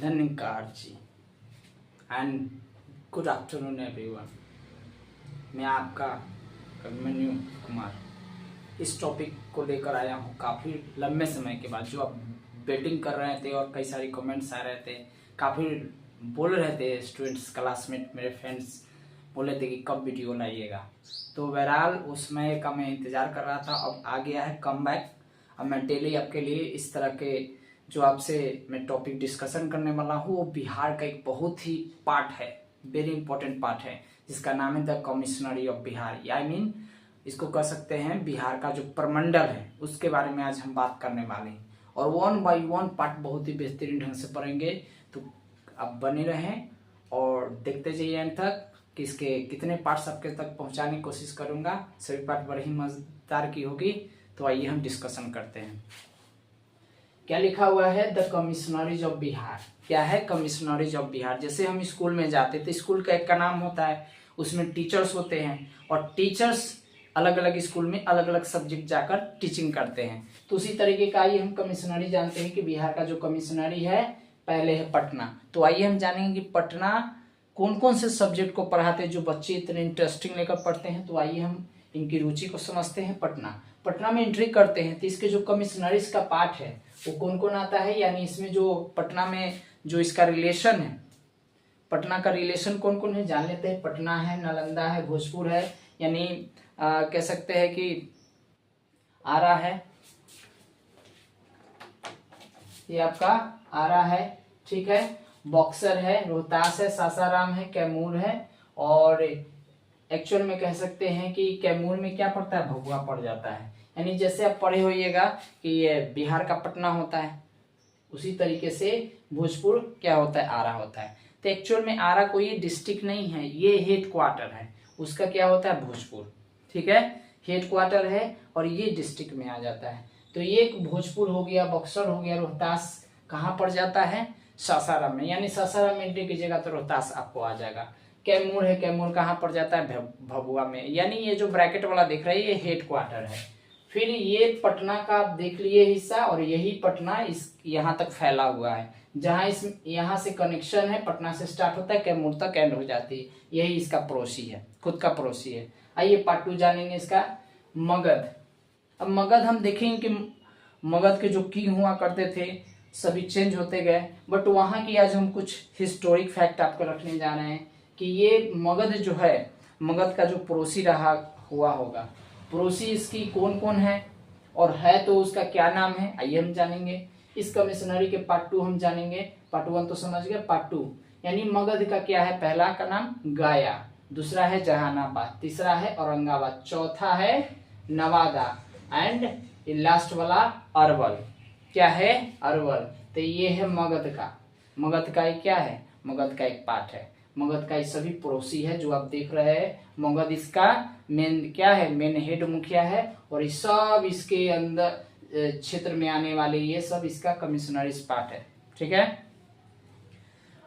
धन्यकार जी and good afternoon everyone. मैं आपका अभिमन्यु कुमार इस टॉपिक को लेकर आया हूँ काफ़ी लंबे समय के बाद। जो आप वेटिंग कर रहे थे और कई सारी कमेंट्स आ रहे थे, काफ़ी बोल रहे थे स्टूडेंट्स, क्लासमेट, मेरे फ्रेंड्स बोले थे कि कब वीडियो लाइएगा। तो बहरहाल उस समय का मैं इंतज़ार कर रहा था। अब आ गया है कम बैक। अब मैं डेली आपके लिए इस तरह के जो आपसे मैं टॉपिक डिस्कशन करने वाला हूँ वो बिहार का एक बहुत ही पार्ट है, वेरी इंपॉर्टेंट पार्ट है, जिसका नाम है the commissionery of Bihar. I mean इसको कह सकते हैं बिहार का जो प्रमंडल है उसके बारे में आज हम बात करने वाले हैं। और वन बाय वन पार्ट बहुत ही बेहतरीन ढंग से पढ़ेंगे। तो अब बने रहें और देखते जाइए अंत तक कि इसके कितने पार्ट्स आपके तक पहुंचाने की कोशिश करूंगा। सभी पार्ट बड़े ही मजेदार की होगी। तो आइए हम डिस्कशन करते हैं। क्या लिखा हुआ है? The commissioneries of Bihar. क्या है कमिश्नरीज ऑफ बिहार? जैसे हम स्कूल में जाते थे, स्कूल का एक का नाम होता है, उसमें टीचर्स होते हैं और टीचर्स अलग अलग स्कूल में अलग अलग सब्जेक्ट जाकर टीचिंग करते हैं। तो उसी तरीके का आइए हम कमिश्नरी जानते हैं कि बिहार का जो कमिश्नरी है पहले है पटना। तो आइए हम जानेंगे कि पटना कौन कौन से सब्जेक्ट को पढ़ाते हैं जो बच्चे इतने इंटरेस्टिंग लेकर पढ़ते हैं। तो आइए हम इनकी रुचि को समझते हैं। पटना में एंट्री करते हैं तो इसके जो कमिश्नरीज का पार्ट है वो कौन कौन आता है, यानी इसमें जो पटना में जो इसका रिलेशन है, पटना का रिलेशन कौन कौन है जान लेते हैं। पटना है, नालंदा है, भोजपुर है, यानी कह सकते हैं कि आरा है, ये आपका आरा है, ठीक है, बक्सर है, रोहतास है, सासाराम है, कैमूर है। और एक्चुअल में कह सकते हैं कि कैमूर में क्या पड़ता है, भभुआ पड़ जाता है। यानी जैसे आप पढ़े होइएगा कि ये बिहार का पटना होता है, उसी तरीके से भोजपुर क्या होता है, आरा होता है। तो एक्चुअल में आरा कोई डिस्ट्रिक्ट नहीं है, ये हेड क्वार्टर है उसका। क्या होता है, भोजपुर, ठीक है, हेड क्वार्टर है और ये डिस्ट्रिक्ट में आ जाता है। तो ये भोजपुर हो गया, बक्सर हो गया, रोहतास कहाँ पड़ जाता है, सासाराम में, यानी सासाराम में एंट्री कीजिएगा तो रोहतास आपको आ जाएगा। कैमूर है, कैमूर कहाँ पड़ जाता है, भभुआ में, यानी ये जो ब्रैकेट वाला दिख रहा है ये हेड क्वार्टर है। फिर ये पटना का आप देख लिए हिस्सा, और यही पटना इस यहाँ तक फैला हुआ है, जहाँ इस यहाँ से कनेक्शन है, पटना से स्टार्ट होता है, कैमूर तक एंड हो जाती है। यही इसका पड़ोसी है, खुद का पड़ोसी है। आइए पार्ट 2 जानेंगे इसका, मगध। अब मगध हम देखेंगे कि मगध के जो किंग हुआ करते थे सभी चेंज होते गए, बट वहाँ की आज हम कुछ हिस्टोरिक फैक्ट आपको रखने जा रहे हैं कि ये मगध जो है, मगध का जो पड़ोसी रहा हुआ होगा, पड़ोसी इसकी कौन कौन है और है तो उसका क्या नाम है, आइए हम जानेंगे। इस कमिश्नरी के पार्ट 2 हम जानेंगे। पार्ट 1 तो समझ गए, पार्ट 2 यानी मगध का क्या है, पहला का नाम गया, दूसरा है जहानाबाद, तीसरा है औरंगाबाद, चौथा है नवादा एंड लास्ट वाला अरवल। क्या है, अरवल। तो ये है मगध का। मगध का एक क्या है, मगध का एक पार्ट है। मगध का ये सभी पड़ोसी है जो आप देख रहे हैं। मगध इसका मेन क्या है, मेन हेड मुखिया है, और ये सब इसके अंदर क्षेत्र में आने वाले ये सब इसका कमिश्नरीज पार्ट है, ठीक है।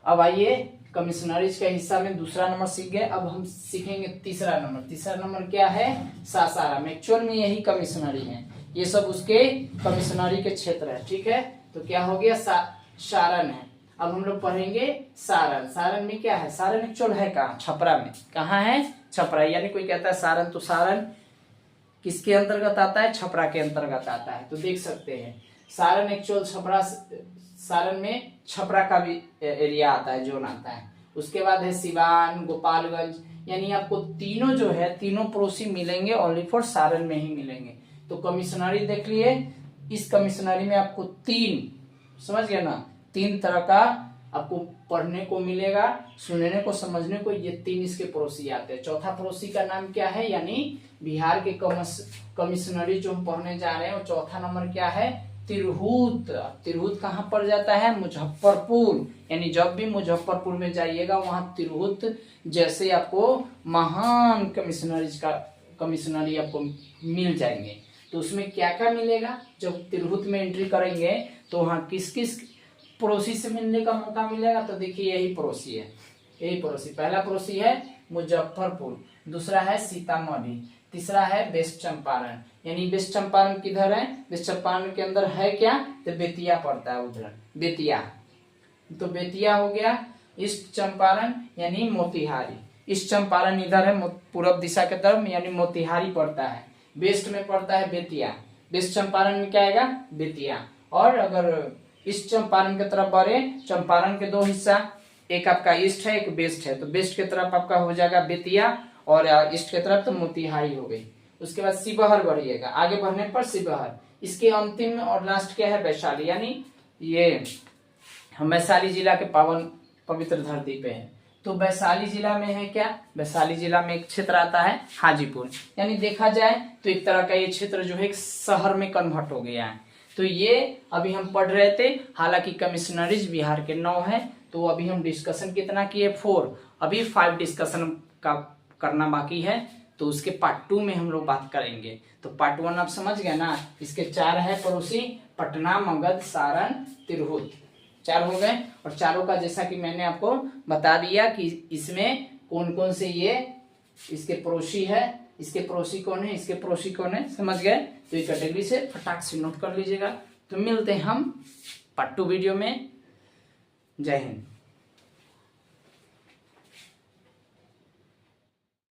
अब आइए कमिश्नरीज के हिस्सा में दूसरा नंबर सीख गए। अब हम सीखेंगे तीसरा नंबर। तीसरा नंबर क्या है, सासाराम। एक्चुअल में यही कमिश्नरी है, ये सब उसके कमिश्नरी के क्षेत्र है, ठीक है। तो क्या हो गया, सारण है। अब हम लोग पढ़ेंगे सारण। सारण में क्या है, सारण एक्चुअल है कहाँ, छपरा में। कहाँ है, छपरा। यानी कोई कहता है सारण, तो सारण किसके अंतर्गत आता है, छपरा के अंतर्गत आता है। तो देख सकते हैं सारण एक्चुअल छपरा, सारण में छपरा का भी एरिया आता है, जोन आता है। उसके बाद है सिवान, गोपालगंज, यानी आपको तीनों जो है, तीनों पड़ोसी मिलेंगे ओनली फॉर सारण में ही मिलेंगे। तो कमिश्नरी देख लिए, इस कमिश्नरी में आपको तीन, समझ गए ना, तीन तरह का आपको पढ़ने को मिलेगा, सुनने को, समझने को। ये तीन इसके पड़ोसी आते हैं। चौथा पड़ोसी का नाम क्या है, यानी बिहार के कमिश्नरी जो हम पढ़ने जा रहे हैं वो चौथा नंबर क्या है, तिरहुत। तिरहुत कहाँ पड़ जाता है, मुजफ्फरपुर। यानी जब भी मुजफ्फरपुर में जाइएगा वहां तिरहुत जैसे आपको महान कमिश्नरी आपको मिल जाएंगे। तो उसमें क्या क्या मिलेगा, जब तिरहुत में एंट्री करेंगे तो वहाँ किस किस पड़ोसी से मिलने का मौका मिलेगा। तो देखिए यही पड़ोसी है, यही पड़ोसी। पहला पड़ोसी है मुजफ्फरपुर, दूसरा है सीतामढ़ी, तीसरा है वेस्ट चंपारण। यानी वेस्ट चंपारण किधर है, वेस्ट चंपारण के अंदर है क्या, तो बेतिया पड़ता है, उधर बेतिया। तो बेतिया हो गया, ईस्ट चंपारण यानी मोतिहारी, ईस्ट चंपारण इधर है पूर्व दिशा के तरफ यानी मोतिहारी पड़ता है, वेस्ट में पड़ता है बेतिया, वेस्ट चंपारण में क्या आएगा बेतिया। और अगर ईस्ट चंपारण की तरफ बढ़े, चंपारण के दो हिस्सा, एक आपका ईस्ट है एक वेस्ट है, तो वेस्ट की तरफ आपका हो जाएगा बेतिया और ईस्ट की तरफ तो मोतिहारी हो गई। उसके बाद शिवहर बढ़िएगा, आगे बढ़ने पर शिवहर, इसके अंतिम और लास्ट क्या है वैशाली, यानी ये हम वैशाली जिला के पावन पवित्र धरती पे है। तो वैशाली जिला में है क्या, वैशाली जिला में एक क्षेत्र आता है हाजीपुर, यानी देखा जाए तो एक तरह का ये क्षेत्र जो है एक शहर में कन्वर्ट हो गया है। तो ये अभी हम पढ़ रहे थे, हालांकि कमिश्नरीज बिहार के 9 है, तो अभी हम डिस्कशन कितना किए 4, अभी 5 डिस्कशन का करना बाकी है, तो उसके पार्ट 2 में हम लोग बात करेंगे। तो पार्ट 1 आप समझ गए ना, इसके 4 है पड़ोसी, पटना, मगध, सारण, तिरहुत, 4 हो गए। और चारों का जैसा कि मैंने आपको बता दिया कि इसमें कौन कौन से ये इसके पड़ोसी है, इसके पड़ोसी कौन है, इसके पड़ोसी कौन है, समझ गए। तो ये कैटेगरी से फटाक से नोट कर लीजिएगा। तो मिलते हैं हम पार्ट 2 वीडियो में। जय हिंद।